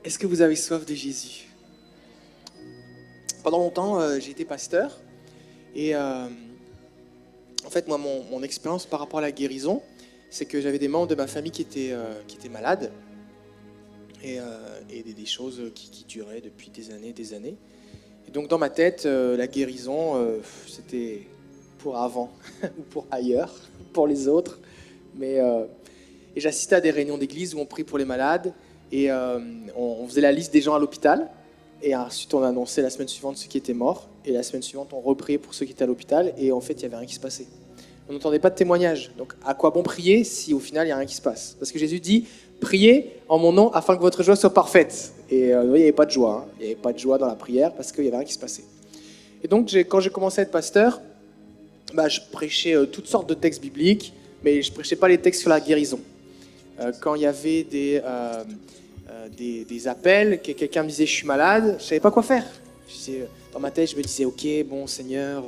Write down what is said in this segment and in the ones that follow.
Est-ce que vous avez soif de Jésus? Pendant longtemps, j'ai été pasteur. Et en fait, moi, mon expérience par rapport à la guérison, c'est que j'avais des membres de ma famille qui étaient malades. Et des choses qui duraient depuis des années, des années. Et donc, dans ma tête, la guérison, c'était pour avant ou pour ailleurs, pour les autres. Et j'assistais à des réunions d'église où on prie pour les malades. Et on faisait la liste des gens à l'hôpital. Et ensuite, on annonçait la semaine suivante ceux qui étaient morts. Et la semaine suivante, on repriait pour ceux qui étaient à l'hôpital. Et en fait, il n'y avait rien qui se passait. On n'entendait pas de témoignage. Donc, à quoi bon prier si au final, il n'y a rien qui se passe? Parce que Jésus dit, priez en mon nom afin que votre joie soit parfaite. Et il n'y avait pas de joie. Il n'y avait pas de joie dans la prière parce qu'il n'y avait rien qui se passait. Et donc, quand j'ai commencé à être pasteur, je prêchais toutes sortes de textes bibliques, mais je ne prêchais pas les textes sur la guérison. Quand il y avait des appels, que quelqu'un me disait « je suis malade », je ne savais pas quoi faire. Dans ma tête, je me disais « ok, bon Seigneur,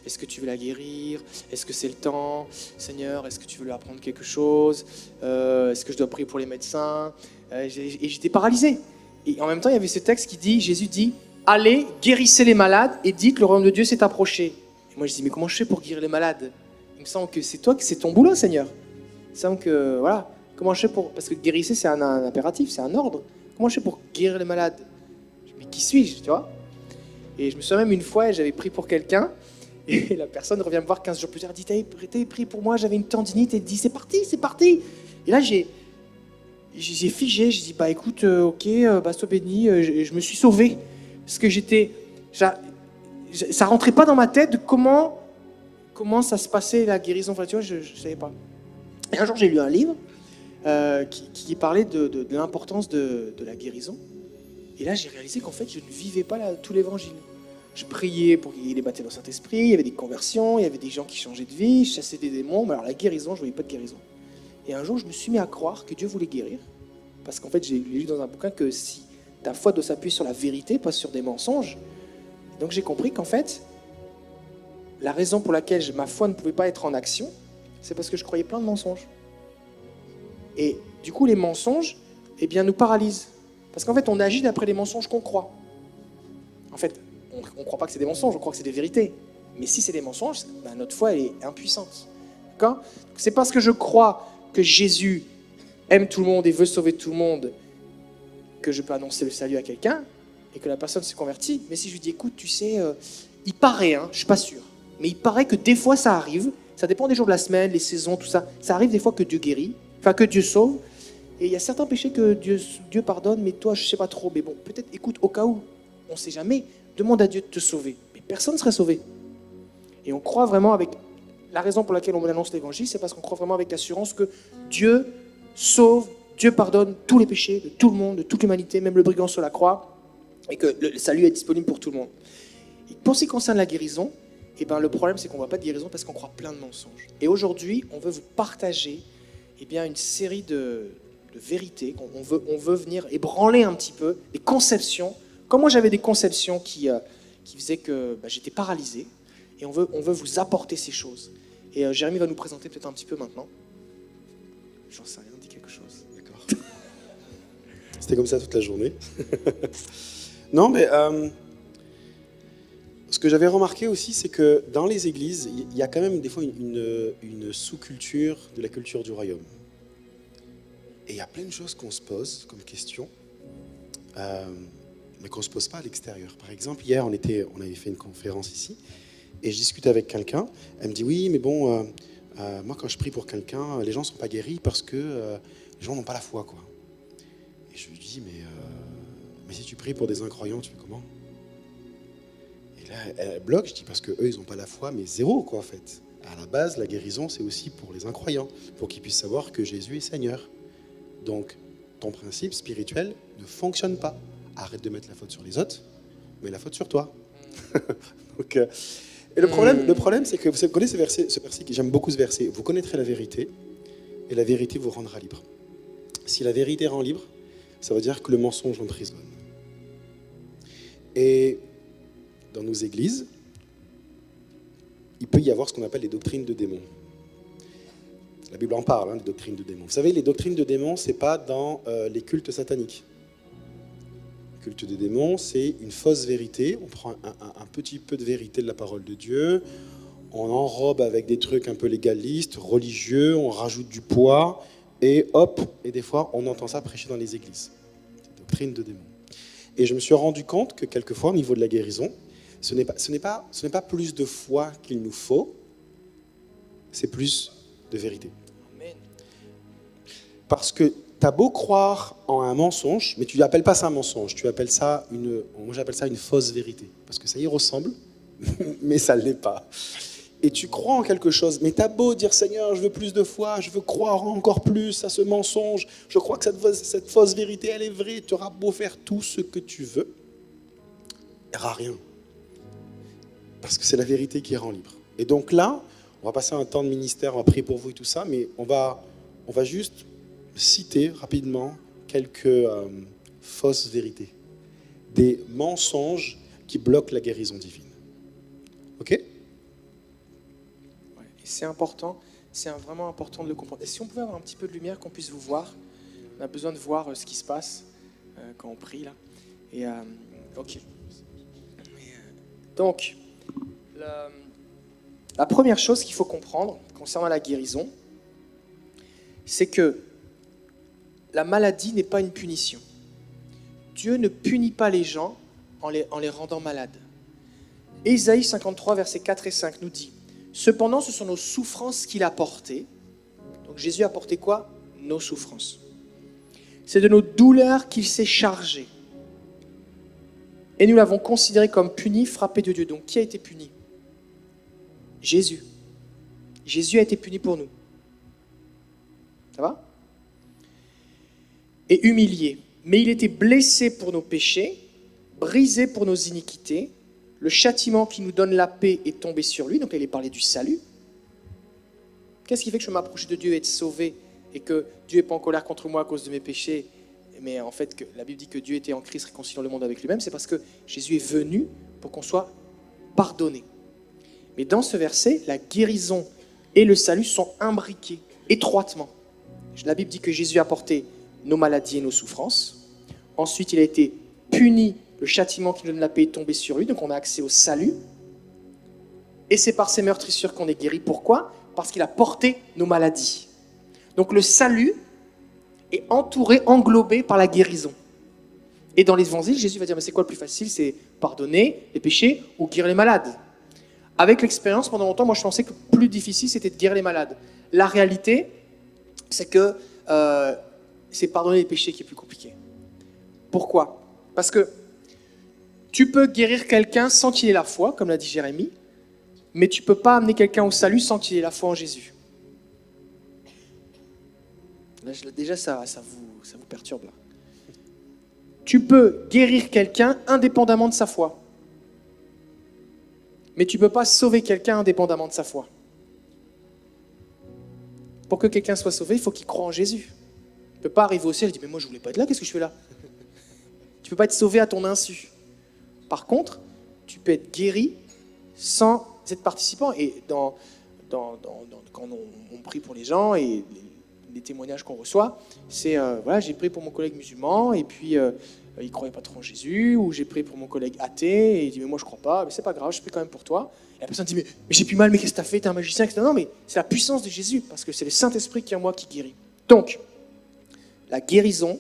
est-ce que tu veux la guérir? Est-ce que c'est le temps? Seigneur, est-ce que tu veux lui apprendre quelque chose? Est-ce que je dois prier pour les médecins ?» Et j'étais paralysé. Et en même temps, il y avait ce texte qui dit, Jésus dit « allez, guérissez les malades et dites le royaume de Dieu s'est approché. » Et moi je dis « mais comment je fais pour guérir les malades? Il me semble que c'est toi, que c'est ton boulot Seigneur. Il me semble que, voilà, comment je fais pour... Parce que guérissez c'est un impératif, c'est un ordre. Comment je fais pour guérir les malades? Mais qui suis-je, tu vois? Et je me souviens même une fois, j'avais prié pour quelqu'un, et la personne revient me voir 15 jours plus tard, elle dit « t'as prié pour moi, j'avais une tendinite », et elle dit « c'est parti, c'est parti ». Et là, j'ai figé, j'ai dit « écoute, ok, sois béni », je me suis sauvé. Parce que ça rentrait pas dans ma tête de comment ça se passait la guérison. Enfin, tu vois, je savais pas. Et un jour, j'ai lu un livre qui parlait de l'importance de la guérison. Et là, j'ai réalisé qu'en fait, je ne vivais pas tout l'évangile. Je priais pour qu'il y ait des baptêmes dans le Saint-Esprit, il y avait des conversions, il y avait des gens qui changeaient de vie, je chassais des démons, mais alors la guérison, je ne voyais pas de guérison. Et un jour, je me suis mis à croire que Dieu voulait guérir. Parce qu'en fait, j'ai lu dans un bouquin que si ta foi doit s'appuyer sur la vérité, pas sur des mensonges. Donc j'ai compris qu'en fait, la raison pour laquelle ma foi ne pouvait pas être en action, c'est parce que je croyais plein de mensonges. Et du coup, les mensonges, nous paralysent. Parce qu'en fait, on agit d'après les mensonges qu'on croit. En fait, on ne croit pas que c'est des mensonges, on croit que c'est des vérités. Mais si c'est des mensonges, notre foi est impuissante. D'accord ? C'est parce que je crois que Jésus aime tout le monde et veut sauver tout le monde que je peux annoncer le salut à quelqu'un et que la personne se convertit. Mais si je lui dis, écoute, tu sais, il paraît, je ne suis pas sûr, mais il paraît que des fois ça arrive, ça dépend des jours de la semaine, les saisons, tout ça, ça arrive des fois que Dieu guérit, enfin que Dieu sauve. Et il y a certains péchés que Dieu pardonne, mais toi, je ne sais pas trop. Mais bon, peut-être, écoute, au cas où, on ne sait jamais, demande à Dieu de te sauver. Mais personne ne serait sauvé. Et on croit vraiment avec... La raison pour laquelle on annonce l'évangile, c'est parce qu'on croit vraiment avec l'assurance que Dieu sauve, Dieu pardonne tous les péchés de tout le monde, de toute l'humanité, même le brigand sur la croix, et que le salut est disponible pour tout le monde. Et pour ce qui concerne la guérison, le problème, c'est qu'on ne voit pas de guérison parce qu'on croit plein de mensonges. Et aujourd'hui, on veut vous partager une série de vérité, on veut venir ébranler un petit peu des conceptions. Comme moi j'avais des conceptions qui faisaient que j'étais paralysé, et on veut vous apporter ces choses. Et Jérémy va nous présenter peut-être un petit peu maintenant. J'en sais rien, dis quelque chose. D'accord. C'était comme ça toute la journée. Non, mais ce que j'avais remarqué aussi, c'est que dans les églises, il y a quand même des fois une sous-culture de la culture du royaume. Et il y a plein de choses qu'on se pose comme question, mais qu'on ne se pose pas à l'extérieur. Par exemple, hier, on avait fait une conférence ici, et je discutais avec quelqu'un. Elle me dit, oui, mais bon, moi, quand je prie pour quelqu'un, les gens ne sont pas guéris parce que les gens n'ont pas la foi, quoi. Et je lui dis, mais si tu pries pour des incroyants, tu fais comment? Et là, elle bloque. Je dis, parce qu'eux, ils n'ont pas la foi, mais zéro, quoi, en fait. À la base, la guérison, c'est aussi pour les incroyants, pour qu'ils puissent savoir que Jésus est Seigneur. Donc, ton principe spirituel ne fonctionne pas. Arrête de mettre la faute sur les autres, mets la faute sur toi. Donc, et le problème, c'est que vous connaissez ce verset, j'aime beaucoup ce verset. Vous connaîtrez la vérité, et la vérité vous rendra libre. Si la vérité rend libre, ça veut dire que le mensonge emprisonne. Et dans nos églises, il peut y avoir ce qu'on appelle les doctrines de démons. La Bible en parle, des doctrines de démons. Vous savez, les doctrines de démons, ce n'est pas dans les cultes sataniques. culte des démons, c'est une fausse vérité. On prend un petit peu de vérité de la parole de Dieu, on enrobe avec des trucs un peu légalistes, religieux, on rajoute du poids, et hop, et des fois, on entend ça prêcher dans les églises. C'est doctrine de démons. Et je me suis rendu compte que quelquefois, au niveau de la guérison, ce n'est pas plus de foi qu'il nous faut, c'est plus de vérité. Amen. Parce que tu as beau croire en un mensonge, mais tu n'appelles pas ça un mensonge, moi j'appelle ça une fausse vérité. Parce que ça y ressemble, mais ça ne l'est pas. Et tu crois en quelque chose, mais tu as beau dire Seigneur, je veux plus de foi, je veux croire encore plus à ce mensonge, je crois que cette fausse vérité, elle est vraie, tu auras beau faire tout ce que tu veux, il n'y aura rien. Parce que c'est la vérité qui rend libre. Et donc là, on va passer un temps de ministère, on va prier pour vous et tout ça, mais on va juste citer rapidement quelques fausses vérités, des mensonges qui bloquent la guérison divine. Ok ? Ouais, et c'est important, vraiment important de le comprendre. Et si on pouvait avoir un petit peu de lumière, qu'on puisse vous voir, on a besoin de voir ce qui se passe quand on prie là. Et ok. Donc, la première chose qu'il faut comprendre concernant la guérison, c'est que la maladie n'est pas une punition. Dieu ne punit pas les gens en les rendant malades. Ésaïe 53, versets 4 et 5 nous dit « Cependant, ce sont nos souffrances qu'il a portées. » Donc Jésus a porté quoi ? Nos souffrances. « C'est de nos douleurs qu'il s'est chargé. Et nous l'avons considéré comme puni, frappé de Dieu. » Donc qui a été puni ? Jésus. Jésus a été puni pour nous. Ça va ? Et humilié. Mais il était blessé pour nos péchés, brisé pour nos iniquités. Le châtiment qui nous donne la paix est tombé sur lui. Donc là, il est parlé du salut. Qu'est-ce qui fait que je m'approche de Dieu et être sauvé et que Dieu n'est pas en colère contre moi à cause de mes péchés, mais en fait, que la Bible dit que Dieu était en Christ réconciliant le monde avec lui-même, c'est parce que Jésus est venu pour qu'on soit pardonné. Mais dans ce verset, la guérison et le salut sont imbriqués étroitement. La Bible dit que Jésus a porté nos maladies et nos souffrances. Ensuite, il a été puni, le châtiment qui nous donne la paix est tombé sur lui, donc on a accès au salut. Et c'est par ses meurtrissures qu'on est guéri. Pourquoi ? Parce qu'il a porté nos maladies. Donc le salut est entouré, englobé par la guérison. Et dans l'évangile, Jésus va dire, mais c'est quoi le plus facile ? C'est pardonner les péchés ou guérir les malades. Avec l'expérience, pendant longtemps, moi je pensais que le plus difficile, c'était de guérir les malades. La réalité, c'est que c'est pardonner les péchés qui est plus compliqué. Pourquoi ? Parce que tu peux guérir quelqu'un sans qu'il ait la foi, comme l'a dit Jérémie, mais tu ne peux pas amener quelqu'un au salut sans qu'il ait la foi en Jésus. Là, déjà, ça vous perturbe. Là. Tu peux guérir quelqu'un indépendamment de sa foi. Mais tu ne peux pas sauver quelqu'un indépendamment de sa foi. Pour que quelqu'un soit sauvé, il faut qu'il croie en Jésus. Tu ne peux pas arriver au ciel et dire « Mais moi, je ne voulais pas être là, qu'est-ce que je fais là ?» Tu ne peux pas être sauvé à ton insu. Par contre, tu peux être guéri sans être participant. Et quand on prie pour les gens et les témoignages qu'on reçoit, c'est voilà, j'ai prié pour mon collègue musulman et puis il ne croyait pas trop en Jésus, ou j'ai prié pour mon collègue athée et il dit mais moi je ne crois pas, mais c'est pas grave, je prie quand même pour toi. Et la personne dit mais j'ai plus mal, mais qu'est-ce que tu as fait, t'es un magicien, etc. Non, mais c'est la puissance de Jésus parce que c'est le Saint-Esprit qui est en moi qui guérit. Donc, la guérison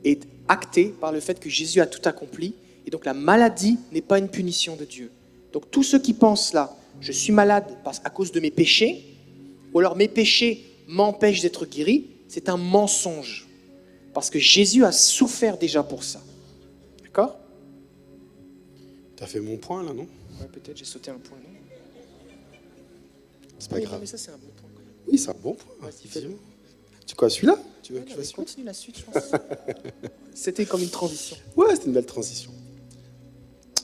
est actée par le fait que Jésus a tout accompli. Et donc la maladie n'est pas une punition de Dieu. Donc tous ceux qui pensent là, je suis malade à cause de mes péchés, ou alors mes péchés m'empêchent d'être guéri, c'est un mensonge. Parce que Jésus a souffert déjà pour ça. D'accord ? T'as fait mon point là, non ? Ouais, peut-être j'ai sauté un point, non ? C'est pas grave. Mais ça c'est un bon point. Oui, c'est un bon point. Ouais, Effectivement. Tu quoi, celui-là ? Tu veux que je fasse celui-là ? Continue la suite, je pense. C'était comme une transition. Ouais, c'était une belle transition.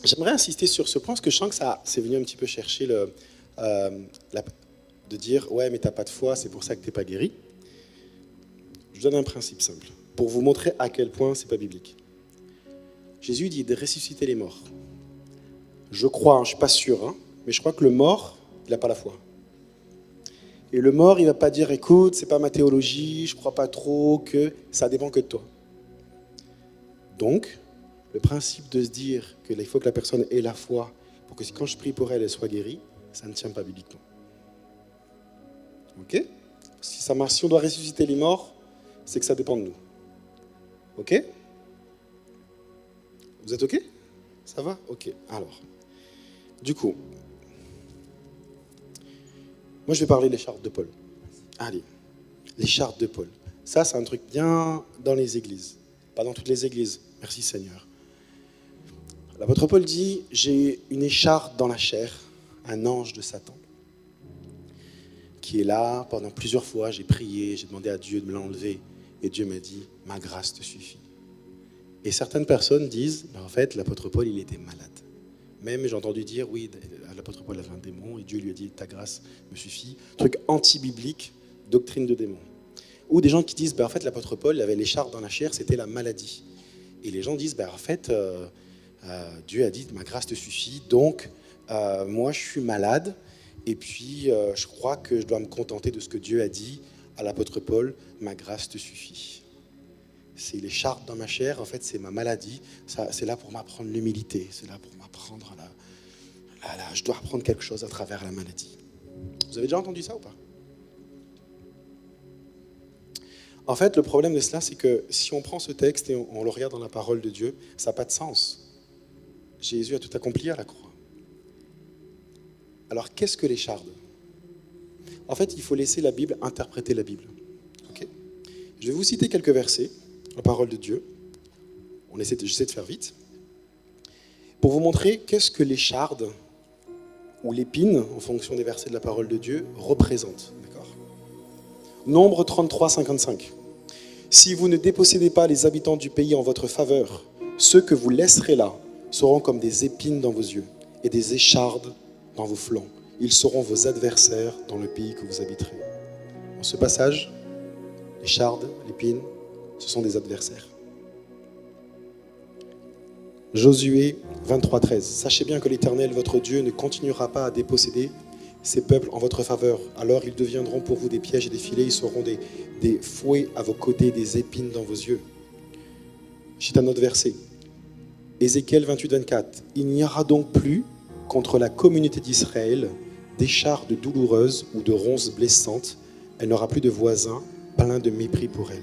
J'aimerais insister sur ce point, parce que je sens que ça c'est venu un petit peu chercher de dire « Ouais, mais t'as pas de foi, c'est pour ça que t'es pas guéri. » Je vous donne un principe simple, pour vous montrer à quel point c'est pas biblique. Jésus dit de ressusciter les morts. Je crois, je ne suis pas sûr, mais je crois que le mort, il n'a pas la foi. Et le mort, il ne va pas dire « Écoute, c'est pas ma théologie, je ne crois pas trop que ça dépend que de toi. » Donc, le principe de se dire qu'il faut que la personne ait la foi pour que quand je prie pour elle, elle soit guérie, ça ne tient pas bibliquement. Ok? Si on doit ressusciter les morts, c'est que ça dépend de nous. Ok? Vous êtes ok? Ça va? Ok. Alors, du coup, moi je vais parler des chartes de Paul. Allez, les chartes de Paul. Ça, c'est un truc bien dans les églises. Pas dans toutes les églises. Merci Seigneur. L'apôtre Paul dit, j'ai une écharpe dans la chair, un ange de Satan, qui est là pendant plusieurs fois. J'ai prié, j'ai demandé à Dieu de me l'enlever. Et Dieu m'a dit, ma grâce te suffit. Et certaines personnes disent, en fait, l'apôtre Paul, il était malade. Même, j'ai entendu dire, oui, l'apôtre Paul avait un démon, et Dieu lui a dit, ta grâce me suffit. Truc anti-biblique, doctrine de démon. Ou des gens qui disent, en fait, l'apôtre Paul avait l'écharpe dans la chair, c'était la maladie. Et les gens disent, en fait, Dieu a dit, ma grâce te suffit, donc moi je suis malade, et puis je crois que je dois me contenter de ce que Dieu a dit à l'apôtre Paul, ma grâce te suffit. C'est l'écharpe dans ma chair, en fait c'est ma maladie, c'est là pour m'apprendre l'humilité, c'est là pour m'apprendre je dois apprendre quelque chose à travers la maladie. Vous avez déjà entendu ça ou pas? En fait, le problème de cela, c'est que si on prend ce texte et on le regarde dans la parole de Dieu, ça n'a pas de sens. Jésus a tout accompli à la croix. Alors, qu'est-ce que l'écharde? En fait, il faut laisser la Bible interpréter la Bible. Okay? Je vais vous citer quelques versets, la parole de Dieu. J'essaie de faire vite. Pour vous montrer qu'est-ce que l'écharde, ou l'épine, en fonction des versets de la parole de Dieu, représente. D'accord? Nombre 33, 55. Si vous ne dépossédez pas les habitants du pays en votre faveur, ceux que vous laisserez là seront comme des épines dans vos yeux et des échardes dans vos flancs. Ils seront vos adversaires dans le pays que vous habiterez. Dans ce passage, l'écharde, l'épine, ce sont des adversaires. Josué 23, 13. Sachez bien que l'Éternel, votre Dieu, ne continuera pas à déposséder ces peuples en votre faveur. Alors ils deviendront pour vous des pièges et des filets, ils seront des fouets à vos côtés, des épines dans vos yeux. C'est un autre verset. Ézéchiel 28, 24. Il n'y aura donc plus contre la communauté d'Israël d'échardes douloureuses ou de ronces blessantes. Elle n'aura plus de voisins pleins de mépris pour elle.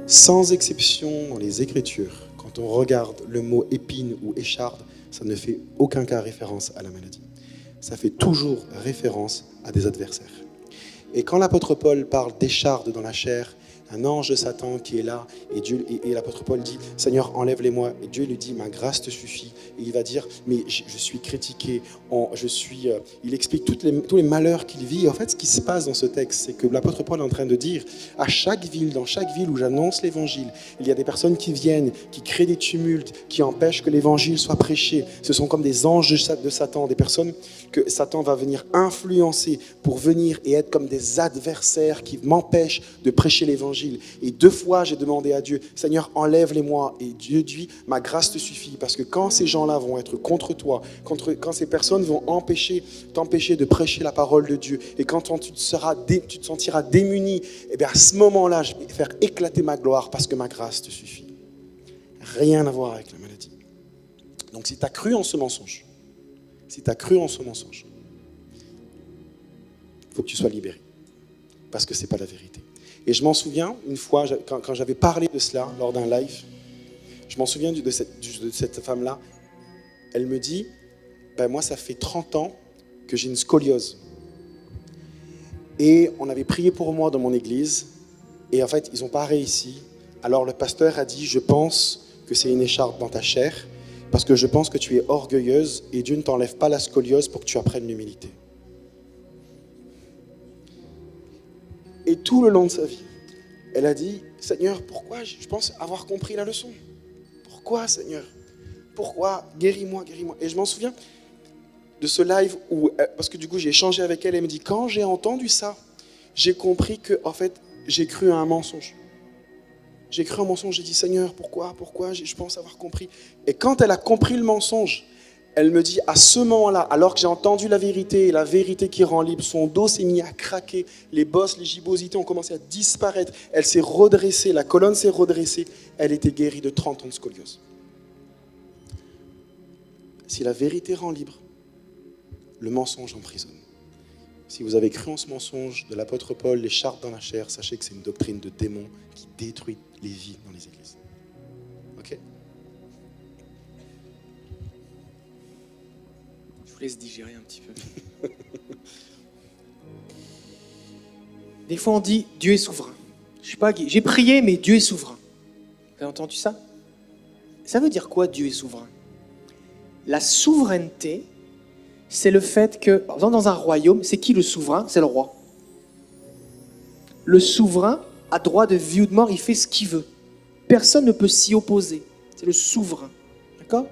Sans exception dans les Écritures, quand on regarde le mot épine ou écharde, ça ne fait aucun cas référence à la maladie. Ça fait toujours référence à des adversaires. Et quand l'apôtre Paul parle d'écharde dans la chair, un ange de Satan qui est là, et l'apôtre Paul dit, Seigneur, enlève-les-moi. Et Dieu lui dit, ma grâce te suffit. Et il va dire, mais je suis critiqué, il explique tous les malheurs qu'il vit. En fait, ce qui se passe dans ce texte, c'est que l'apôtre Paul est en train de dire, dans chaque ville où j'annonce l'évangile, il y a des personnes qui viennent, qui créent des tumultes, qui empêchent que l'évangile soit prêché. Ce sont comme des anges de Satan, des personnes que Satan va venir influencer pour venir et être comme des adversaires qui m'empêchent de prêcher l'évangile. Et 2 fois, j'ai demandé à Dieu, Seigneur, enlève-les-moi. Et Dieu dit, ma grâce te suffit. Parce que quand ces gens-là vont être contre toi, quand ces personnes vont t'empêcher de prêcher la parole de Dieu, et quand tu te sentiras démuni, et bien à ce moment-là, je vais faire éclater ma gloire parce que ma grâce te suffit. Rien à voir avec la maladie. Donc si tu as cru en ce mensonge, il faut que tu sois libéré. Parce que ce n'est pas la vérité. Et je m'en souviens, une fois, quand j'avais parlé de cela lors d'un live, je m'en souviens de cette femme-là. Elle me dit, moi, ça fait 30 ans que j'ai une scoliose. Et on avait prié pour moi dans mon église. Et en fait, ils n'ont pas réussi. Alors le pasteur a dit, je pense que c'est une écharpe dans ta chair, parce que je pense que tu es orgueilleuse et Dieu ne t'enlève pas la scoliose pour que tu apprennes l'humilité. Et tout le long de sa vie, elle a dit, Seigneur, pourquoi je pense avoir compris la leçon? Pourquoi, Seigneur? Pourquoi? Guéris-moi, guéris-moi. Et je m'en souviens de ce live où, parce que du coup, j'ai échangé avec elle, elle me dit, quand j'ai entendu ça, j'ai compris que, en fait, j'ai cru à un mensonge. J'ai cru à un mensonge, j'ai dit, Seigneur, pourquoi? Je pense avoir compris. Et quand elle a compris le mensonge, elle me dit, à ce moment-là, alors que j'ai entendu la vérité, et la vérité qui rend libre, son dos s'est mis à craquer, les bosses, les gibbosités ont commencé à disparaître, elle s'est redressée, la colonne s'est redressée, elle était guérie de 30 ans de scoliose. Si la vérité rend libre, le mensonge emprisonne. Si vous avez cru en ce mensonge de l'apôtre Paul, les chartes dans la chair, sachez que c'est une doctrine de démon qui détruit les vies dans les églises. Ok ? Je vous laisse digérer un petit peu. Des fois, on dit Dieu est souverain. Je sais pas, j'ai prié, mais Dieu est souverain. Vous avez entendu ça ? Ça veut dire quoi, Dieu est souverain ? La souveraineté, c'est le fait que, par exemple, dans un royaume, c'est qui le souverain ? C'est le roi. Le souverain a droit de vie ou de mort, il fait ce qu'il veut. Personne ne peut s'y opposer. C'est le souverain. D'accord ?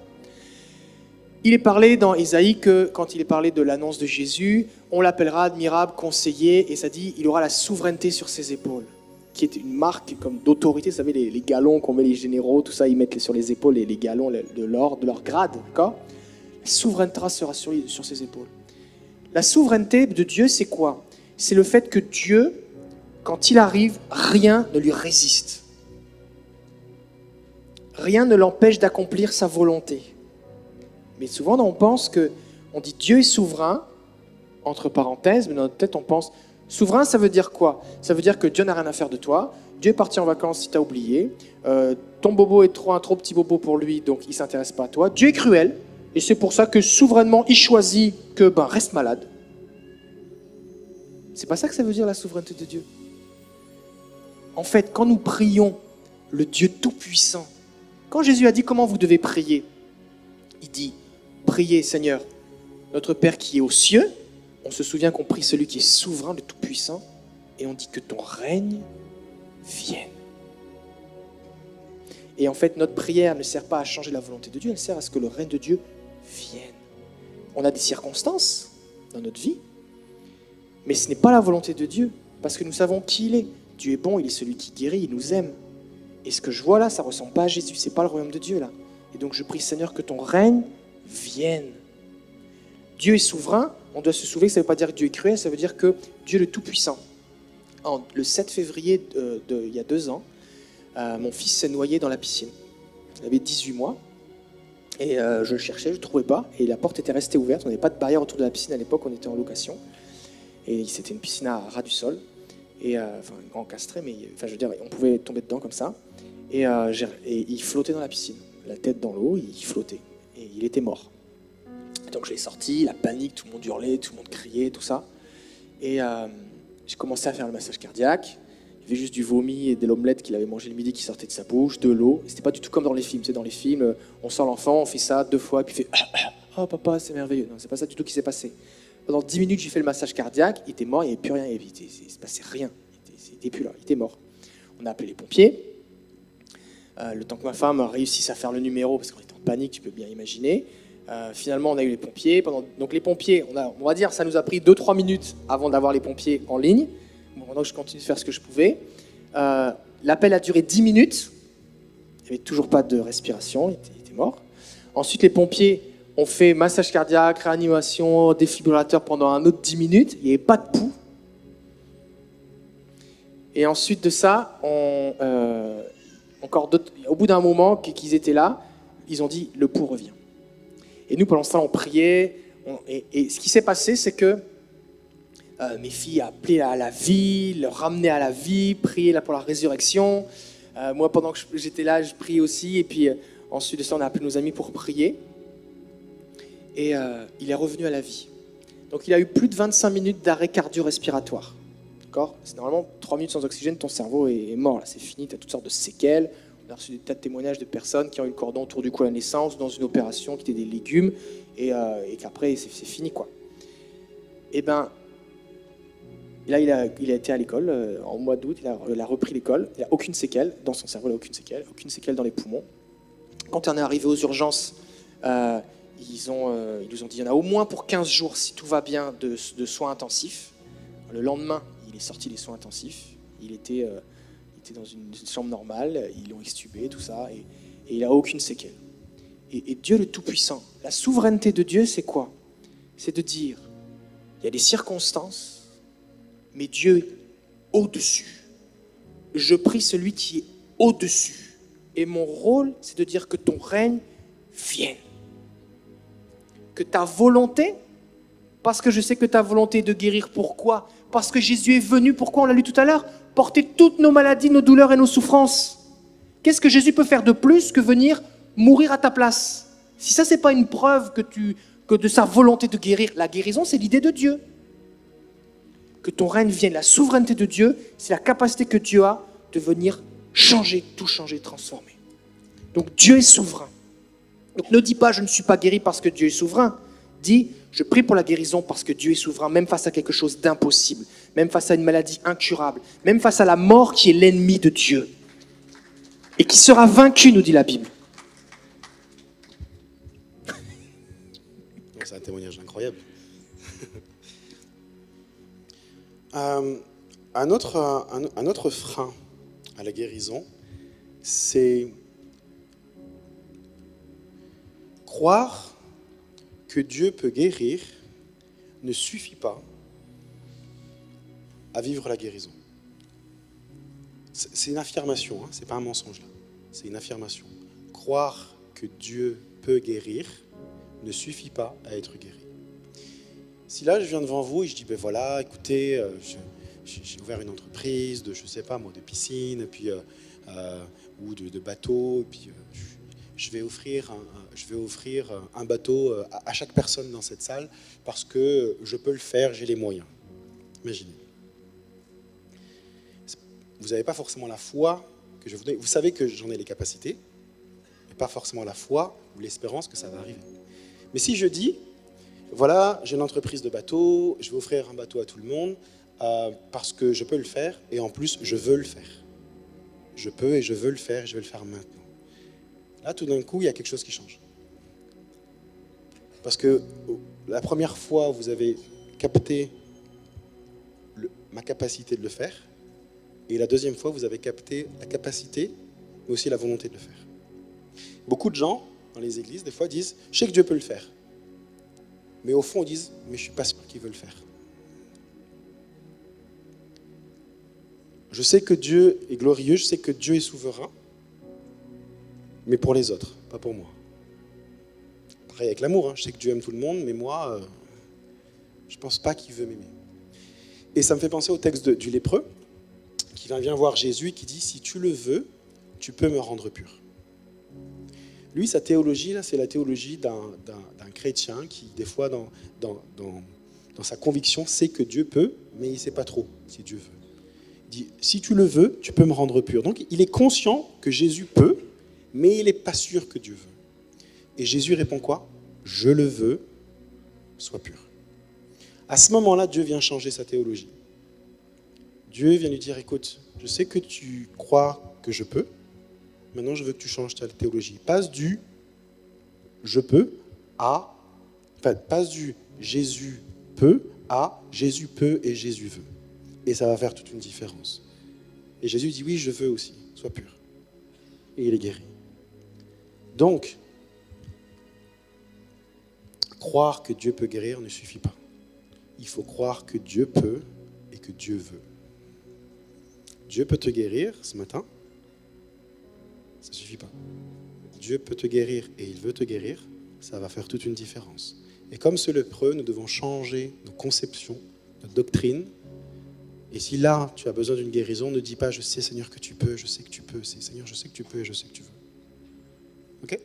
Il est parlé dans Ésaïe que, quand il est parlé de l'annonce de Jésus, on l'appellera admirable, conseiller, et ça dit, il aura la souveraineté sur ses épaules, qui est une marque comme d'autorité. Vous savez, les galons qu'on met les généraux, tout ça, ils mettent sur les épaules les galons de leur grade, d'accord ? La souveraineté sera sur ses épaules. La souveraineté de Dieu, c'est quoi ? C'est le fait que Dieu, quand il arrive, rien ne lui résiste. Rien ne l'empêche d'accomplir sa volonté. Mais souvent, on pense on dit Dieu est souverain, entre parenthèses, mais dans notre tête, on pense souverain, ça veut dire quoi ? Ça veut dire que Dieu n'a rien à faire de toi. Dieu est parti en vacances si tu as oublié. Ton bobo est un trop petit bobo pour lui, donc il ne s'intéresse pas à toi. Dieu est cruel, et c'est pour ça que souverainement, il choisit que reste malade. C'est pas ça que ça veut dire la souveraineté de Dieu. En fait, quand nous prions le Dieu Tout-Puissant, quand Jésus a dit comment vous devez prier, il dit priez Seigneur, notre Père qui est aux cieux. On se souvient qu'on prie celui qui est souverain, le Tout-Puissant, et on dit que ton règne vienne. Et en fait, notre prière ne sert pas à changer la volonté de Dieu, elle sert à ce que le règne de Dieu vienne. On a des circonstances dans notre vie, mais ce n'est pas la volonté de Dieu, parce que nous savons qui il est. Dieu est bon, il est celui qui guérit, il nous aime. Et ce que je vois là, ça ne ressemble pas à Jésus, ce n'est pas le royaume de Dieu là. Et donc je prie Seigneur que ton règne vienne. Dieu est souverain, on doit se souvenir que ça ne veut pas dire que Dieu est cruel, ça veut dire que Dieu est le Tout-Puissant. Le 7 février il y a 2 ans, mon fils s'est noyé dans la piscine. Il avait 18 mois. Et je le cherchais, je ne le trouvais pas. Et la porte était restée ouverte. On n'avait pas de barrière autour de la piscine à l'époque, on était en location. Et c'était une piscine à ras du sol. Et, encastrée, mais je veux dire, on pouvait tomber dedans comme ça. Et il flottait dans la piscine. La tête dans l'eau, il flottait. Et il était mort. Donc je l'ai sorti, la panique, tout le monde hurlait, tout le monde criait, tout ça. Et j'ai commencé à faire le massage cardiaque. Il y avait juste du vomi et de l'omelette qu'il avait mangé le midi qui sortait de sa bouche, de l'eau. C'était pas du tout comme dans les films. Tu sais, dans les films, on sort l'enfant, on fait ça 2 fois, et puis il fait « Oh papa, c'est merveilleux ». Non, c'est pas ça du tout qui s'est passé. Pendant 10 minutes, j'ai fait le massage cardiaque, il était mort, il n'y avait plus rien, il ne se passait rien. Il était plus là, il était mort. On a appelé les pompiers. Le temps que ma femme réussisse à faire le numéro, parce qu'on était en panique, tu peux bien imaginer. Finalement, on a eu les pompiers. Donc les pompiers, on va dire, ça nous a pris 2-3 minutes avant d'avoir les pompiers en ligne. Bon, donc je continue de faire ce que je pouvais. L'appel a duré 10 minutes. Il n'y avait toujours pas de respiration, il était mort. Ensuite, les pompiers ont fait massage cardiaque, réanimation, défibrillateur pendant un autre 10 minutes. Il n'y avait pas de pouls. Et ensuite de ça, au bout d'un moment qu'ils étaient là, ils ont dit « le pouls revient ». Et nous, pendant ce temps, on priait. Et ce qui s'est passé, c'est que mes filles appelaient à la vie, le ramenaient à la vie, priaient là pour la résurrection. Moi, pendant que j'étais là, je priais aussi. Et puis ensuite de ça, on a appelé nos amis pour prier. Et il est revenu à la vie. Donc il a eu plus de 25 minutes d'arrêt cardio-respiratoire. D'accord ? C'est normalement 3 minutes sans oxygène, ton cerveau est mort. Là, c'est fini, tu as toutes sortes de séquelles. On a reçu des tas de témoignages de personnes qui ont eu le cordon autour du cou à la naissance, dans une opération qui était des légumes, et qu'après, c'est fini, quoi. Et bien, là, il a été à l'école, en mois d'août, il a repris l'école. Il n'a aucune séquelle dans son cerveau, il n'a aucune séquelle dans les poumons. Quand on est arrivé aux urgences, ils nous ont dit il y en a au moins pour 15 jours, si tout va bien, de soins intensifs. Le lendemain, il est sorti des soins intensifs. Il était dans une chambre normale, ils l'ont extubé, tout ça, et il n'a aucune séquelle. Et Dieu le Tout-Puissant, la souveraineté de Dieu, c'est quoi ? C'est de dire, il y a des circonstances, mais Dieu est au-dessus. Je prie celui qui est au-dessus. Et mon rôle, c'est de dire que ton règne vienne. que ta volonté, parce que je sais que ta volonté est de guérir. Pourquoi? Parce que Jésus est venu, pourquoi on l'a lu tout à l'heure, porter toutes nos maladies, nos douleurs et nos souffrances. Qu'est-ce que Jésus peut faire de plus que venir mourir à ta place? Si ça, ce n'est pas une preuve que de sa volonté de guérir, la guérison, c'est l'idée de Dieu. Que ton règne vienne, la souveraineté de Dieu, c'est la capacité que Dieu a de venir changer, tout changer, transformer. Donc Dieu est souverain. Donc ne dis pas, je ne suis pas guéri parce que Dieu est souverain. Dis, je prie pour la guérison parce que Dieu est souverain, même face à quelque chose d'impossible, même face à une maladie incurable, même face à la mort qui est l'ennemi de Dieu. Et qui sera vaincu, nous dit la Bible. C'est un témoignage incroyable. Un autre frein à la guérison, c'est croire que Dieu peut guérir ne suffit pas à vivre la guérison. C'est une affirmation, hein, ce n'est pas un mensonge là. C'est une affirmation. Croire que Dieu peut guérir ne suffit pas à être guéri. Si là je viens devant vous et je dis ben voilà, écoutez, j'ai ouvert une entreprise de, je sais pas moi, de piscine, puis ou de bateau, et puis je vais offrir un bateau à chaque personne dans cette salle parce que je peux le faire, j'ai les moyens. Imaginez. Vous n'avez pas forcément la foi que je vous donne. Vous savez que j'en ai les capacités, mais pas forcément la foi ou l'espérance que ça va arriver. Mais si je dis, voilà, j'ai une entreprise de bateau, je vais offrir un bateau à tout le monde parce que je peux le faire et en plus, je veux le faire. Je peux et je veux le faire et je vais le faire maintenant. Là, tout d'un coup, il y a quelque chose qui change. Parce que la première fois, vous avez capté ma capacité de le faire. Et la deuxième fois, vous avez capté la capacité, mais aussi la volonté de le faire. Beaucoup de gens, dans les églises, des fois, disent « Je sais que Dieu peut le faire ». Mais au fond, ils disent « Mais je ne suis pas sûr qu'il veut le faire ». Je sais que Dieu est glorieux, je sais que Dieu est souverain, mais pour les autres, pas pour moi. Pareil avec l'amour, hein. Je sais que Dieu aime tout le monde, mais moi, je ne pense pas qu'il veut m'aimer. Et ça me fait penser au texte du lépreux, qui vient voir Jésus et qui dit « Si tu le veux, tu peux me rendre pur ». Lui, sa théologie, là, c'est la théologie d'un chrétien qui, des fois, dans sa conviction, sait que Dieu peut, mais il ne sait pas trop si Dieu veut. Il dit « Si tu le veux, tu peux me rendre pur ». Donc, il est conscient que Jésus peut, mais il n'est pas sûr que Dieu veut. Et Jésus répond quoi? « Je le veux, sois pur ». À ce moment-là, Dieu vient changer sa théologie. Dieu vient lui dire, écoute, je sais que tu crois que je peux, maintenant je veux que tu changes ta théologie. Passe du je peux à, passe du Jésus peut à Jésus peut et Jésus veut. Et ça va faire toute une différence. Et Jésus dit, oui, je veux aussi, sois pur. Et il est guéri. Donc, croire que Dieu peut guérir ne suffit pas. Il faut croire que Dieu peut et que Dieu veut. Dieu peut te guérir ce matin, ça ne suffit pas. Dieu peut te guérir et il veut te guérir, ça va faire toute une différence. Et comme ce lépreux, nous devons changer nos conceptions, notre doctrine. Et si là, tu as besoin d'une guérison, ne dis pas « Je sais Seigneur que tu peux, je sais que tu peux ». C'est « Seigneur, je sais que tu peux et je sais que tu veux ». Ok?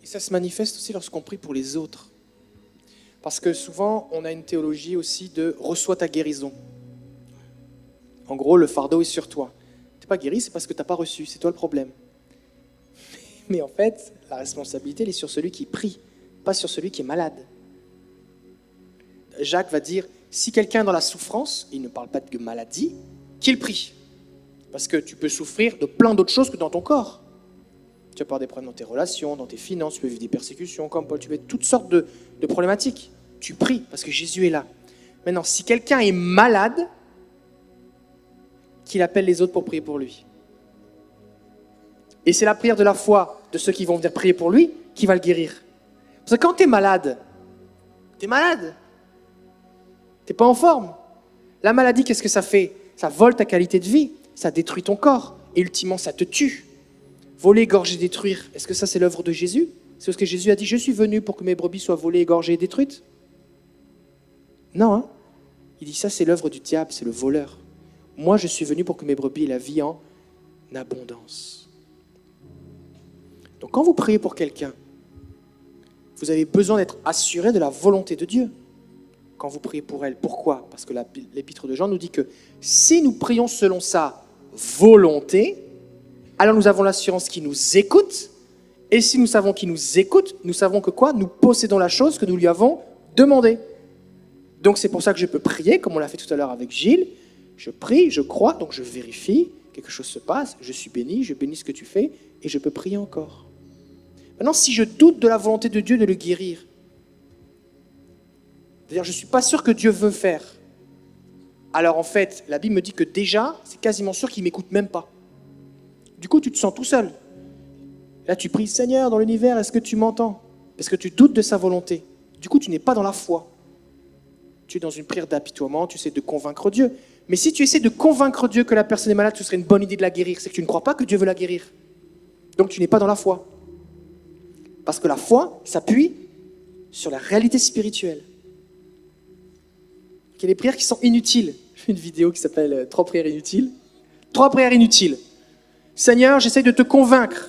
Et ça se manifeste aussi lorsqu'on prie pour les autres. Parce que souvent, on a une théologie aussi de « reçois ta guérison ». En gros, le fardeau est sur toi. Tu n'es pas guéri, c'est parce que tu n'as pas reçu. C'est toi le problème. Mais en fait, la responsabilité, elle est sur celui qui prie, pas sur celui qui est malade. Jacques va dire, si quelqu'un est dans la souffrance, il ne parle pas de maladie, qu'il prie. Parce que tu peux souffrir de plein d'autres choses que dans ton corps. Tu vas avoir des problèmes dans tes relations, dans tes finances, tu peux vivre des persécutions, comme Paul, tu peux avoir toutes sortes de problématiques. Tu pries, parce que Jésus est là. Maintenant, si quelqu'un est malade, qu'il appelle les autres pour prier pour lui. Et c'est la prière de la foi de ceux qui vont venir prier pour lui qui va le guérir. Parce que quand tu es malade, tu es malade. Tu n'es pas en forme. La maladie, qu'est-ce que ça fait? Ça vole ta qualité de vie, ça détruit ton corps et ultimement, ça te tue. Voler, égorger, détruire, est-ce que ça, c'est l'œuvre de Jésus? C'est ce que Jésus a dit, je suis venu pour que mes brebis soient volées, égorgées et détruites. Non, hein? Il dit ça, c'est l'œuvre du diable, c'est le voleur. Moi, je suis venu pour que mes brebis aient la vie en abondance. Donc quand vous priez pour quelqu'un, vous avez besoin d'être assuré de la volonté de Dieu. Quand vous priez pour elle, pourquoi? Parce que l'épître de Jean nous dit que si nous prions selon sa volonté, alors nous avons l'assurance qu'il nous écoute. Et si nous savons qu'il nous écoute, nous savons que quoi? Nous possédons la chose que nous lui avons demandée. Donc c'est pour ça que je peux prier, comme on l'a fait tout à l'heure avec Gilles. Je prie, je crois, donc je vérifie, quelque chose se passe, je suis béni, je bénis ce que tu fais, et je peux prier encore. Maintenant, si je doute de la volonté de Dieu de le guérir, c'est-à-dire je ne suis pas sûr que Dieu veut faire, alors en fait, la Bible me dit que déjà, c'est quasiment sûr qu'il ne m'écoute même pas. Du coup, tu te sens tout seul. Là, tu pries, Seigneur, dans l'univers, est-ce que tu m'entends? Parce que tu doutes de sa volonté. Du coup, tu n'es pas dans la foi. Tu es dans une prière d'apitoiement, tu essaies de convaincre Dieu. Mais si tu essaies de convaincre Dieu que la personne est malade, ce serait une bonne idée de la guérir, c'est que tu ne crois pas que Dieu veut la guérir. Donc tu n'es pas dans la foi. Parce que la foi s'appuie sur la réalité spirituelle. Il y a des prières qui sont inutiles. J'ai fait une vidéo qui s'appelle « 3 prières inutiles ». 3 prières inutiles. Seigneur, j'essaie de te convaincre.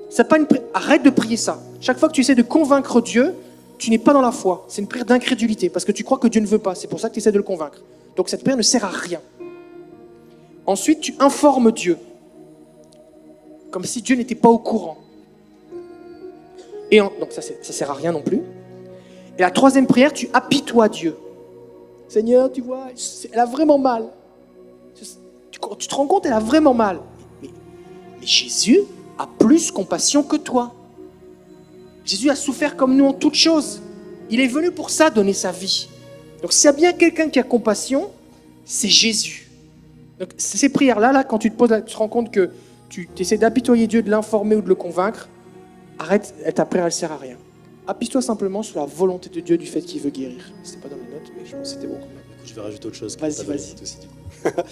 C'est pas une Arrête de prier ça. Chaque fois que tu essaies de convaincre Dieu, tu n'es pas dans la foi. C'est une prière d'incrédulité parce que tu crois que Dieu ne veut pas. C'est pour ça que tu essaies de le convaincre. Donc cette prière ne sert à rien. Ensuite, tu informes Dieu. Comme si Dieu n'était pas au courant. Donc ça sert à rien non plus. Et la 3e prière, tu apitoies Dieu. Seigneur, tu vois, elle a vraiment mal. Tu te rends compte, elle a vraiment mal. Mais Jésus a plus compassion que toi. Jésus a souffert comme nous en toutes choses. Il est venu pour ça, donner sa vie. Donc s'il y a bien quelqu'un qui a compassion, c'est Jésus. Donc ces prières-là, quand tu te poses, tu te rends compte que tu essaies d'apitoyer Dieu, de l'informer ou de le convaincre, arrête, ta prière, elle ne sert à rien. Appuie-toi simplement sur la volonté de Dieu du fait qu'il veut guérir. C'était pas dans les notes, mais je pense que c'était bon. Du coup, je vais rajouter autre chose. Vas-y. Aussi, du coup.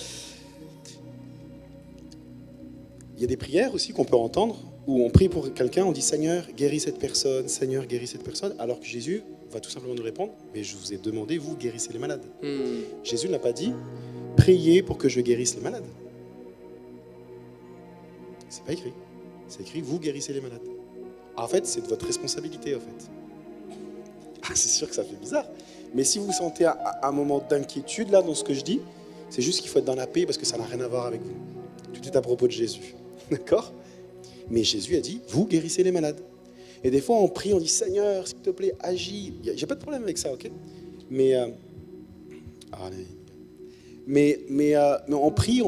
Il y a des prières aussi qu'on peut entendre où on prie pour quelqu'un, on dit Seigneur, guéris cette personne, Seigneur, guéris cette personne, alors que Jésus va tout simplement nous répondre, mais je vous ai demandé, vous guérissez les malades. Jésus n'a pas dit priez pour que je guérisse les malades. C'est pas écrit. C'est écrit vous guérissez les malades. En fait, c'est de votre responsabilité, en fait. C'est sûr que ça fait bizarre. Mais si vous sentez un moment d'inquiétude là dans ce que je dis, c'est juste qu'il faut être dans la paix parce que ça n'a rien à voir avec vous. Tout est à propos de Jésus. D'accord? Mais Jésus a dit, vous guérissez les malades. Et des fois, on prie, on dit, Seigneur, s'il te plaît, agis. J'ai pas de problème avec ça, ok? Mais on prie,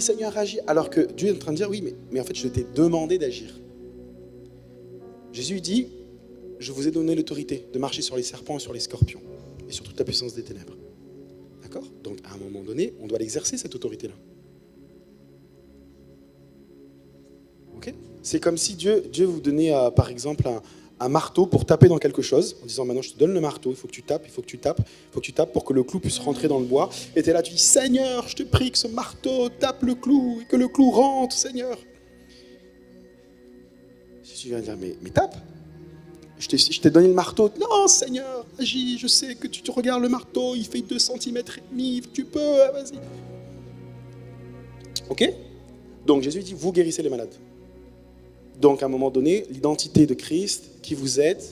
Seigneur, agis. Alors que Dieu est en train de dire, oui, mais en fait, je t'ai demandé d'agir. Jésus dit, je vous ai donné l'autorité de marcher sur les serpents et sur les scorpions, et sur toute la puissance des ténèbres. D'accord? Donc, à un moment donné, on doit l'exercer, cette autorité-là. Ok? C'est comme si Dieu vous donnait, par exemple, un marteau pour taper dans quelque chose, en disant, maintenant, je te donne le marteau, il faut que tu tapes pour que le clou puisse rentrer dans le bois. Et tu es là, tu dis, Seigneur, je te prie que ce marteau tape le clou, et que le clou rentre, Seigneur. Jésus vient dire, mais tape. Je t'ai donné le marteau. Non, Seigneur, agis, je sais que tu te regardes le marteau, il fait 2,5 cm, tu peux, vas-y. Ok? Donc Jésus dit, vous guérissez les malades. Donc à un moment donné, l'identité de Christ qui vous aide,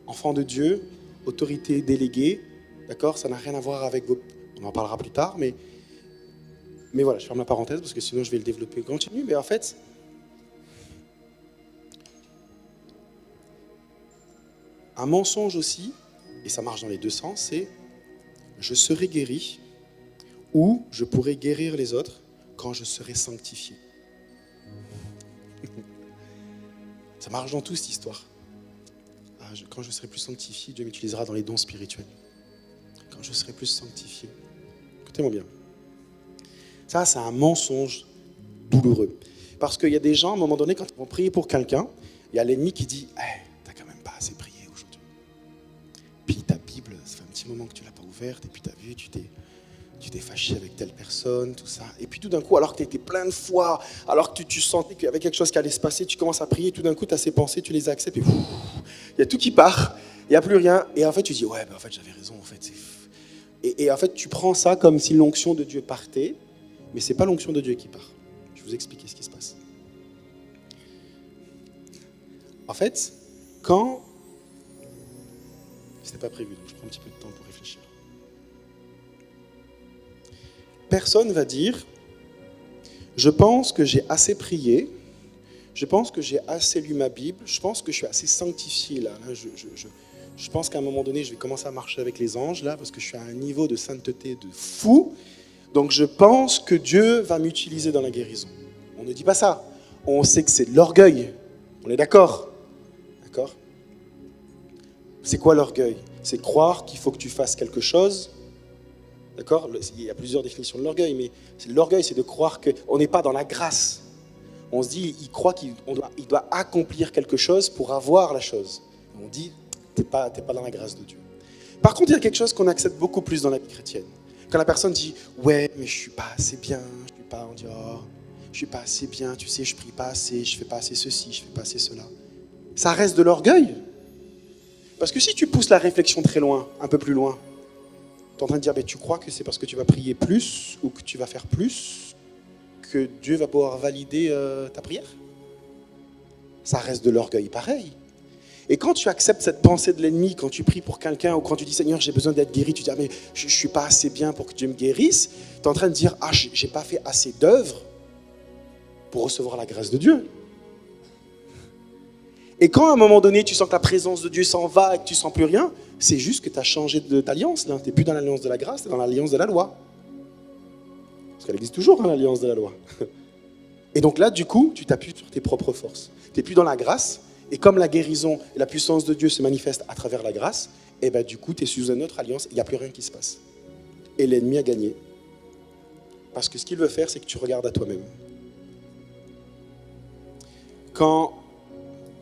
enfant de Dieu, autorité déléguée, d'accord? Ça n'a rien à voir avec vos... On en parlera plus tard, mais voilà, je ferme la parenthèse parce que sinon je vais le développer. Continue, mais en fait... Un mensonge aussi, et ça marche dans les deux sens, c'est je serai guéri ou je pourrai guérir les autres quand je serai sanctifié. Ça marche dans tout, cette histoire. Quand je serai plus sanctifié, Dieu m'utilisera dans les dons spirituels. Quand je serai plus sanctifié. Écoutez-moi bien. Ça, c'est un mensonge douloureux. Parce qu'il y a des gens, à un moment donné, quand ils vont prier pour quelqu'un, il y a l'ennemi qui dit hey, « t'as quand même pas assez prié aujourd'hui. » Puis ta Bible, ça fait un petit moment que tu ne l'as pas ouverte, et puis tu as vu, tu tu t'es fâché avec telle personne, tout ça. Et puis tout d'un coup, alors que tu étais plein de foi, alors que tu sentais qu'il y avait quelque chose qui allait se passer, tu commences à prier, tout d'un coup, tu as ces pensées, tu les acceptes, et il y a tout qui part, il n'y a plus rien. Et en fait, tu dis, ouais, en fait, j'avais raison. En fait, et en fait, tu prends ça comme si l'onction de Dieu partait, mais ce n'est pas l'onction de Dieu qui part. Je vais vous expliquer ce qui se passe. En fait, quand... C'était pas prévu, donc je prends un petit peu de temps pour réfléchir. Personne va dire, je pense que j'ai assez prié, je pense que j'ai assez lu ma Bible, je pense que je suis assez sanctifié là. Je pense qu'à un moment donné, je vais commencer à marcher avec les anges là, parce que je suis à un niveau de sainteté de fou. Donc je pense que Dieu va m'utiliser dans la guérison. On ne dit pas ça. On sait que c'est de l'orgueil. On est d'accord? D'accord? C'est quoi l'orgueil? C'est croire qu'il faut que tu fasses quelque chose. D'accord? Il y a plusieurs définitions de l'orgueil, mais l'orgueil, c'est de croire qu'on n'est pas dans la grâce. On se dit, il croit qu'il doit accomplir quelque chose pour avoir la chose. On dit, t'es pas dans la grâce de Dieu. Par contre, il y a quelque chose qu'on accepte beaucoup plus dans la vie chrétienne. Quand la personne dit, ouais, mais je suis pas assez bien, on dit, oh, je suis pas assez bien, tu sais, je prie pas assez, je fais pas assez ceci, je fais pas assez cela. Ça reste de l'orgueil. Parce que si tu pousses la réflexion très loin, un peu plus loin, tu es en train de dire, mais tu crois que c'est parce que tu vas prier plus ou que tu vas faire plus que Dieu va pouvoir valider ta prière? Ça reste de l'orgueil pareil. Et quand tu acceptes cette pensée de l'ennemi, quand tu pries pour quelqu'un ou quand tu dis, Seigneur, j'ai besoin d'être guéri, tu dis, ah, mais je ne suis pas assez bien pour que Dieu me guérisse, tu es en train de dire, ah, je n'ai pas fait assez d'œuvres pour recevoir la grâce de Dieu. Et quand à un moment donné, tu sens que la présence de Dieu s'en va et que tu ne sens plus rien, c'est juste que tu as changé d'alliance. Tu n'es plus dans l'alliance de la grâce, tu es dans l'alliance de la loi. Parce qu'elle existe toujours, hein, l'alliance de la loi. Et donc là, du coup, tu t'appuies sur tes propres forces. Tu n'es plus dans la grâce. Et comme la guérison et la puissance de Dieu se manifestent à travers la grâce, et ben, du coup, tu es sous une autre alliance, il n'y a plus rien qui se passe. Et l'ennemi a gagné. Parce que ce qu'il veut faire, c'est que tu regardes à toi-même. Quand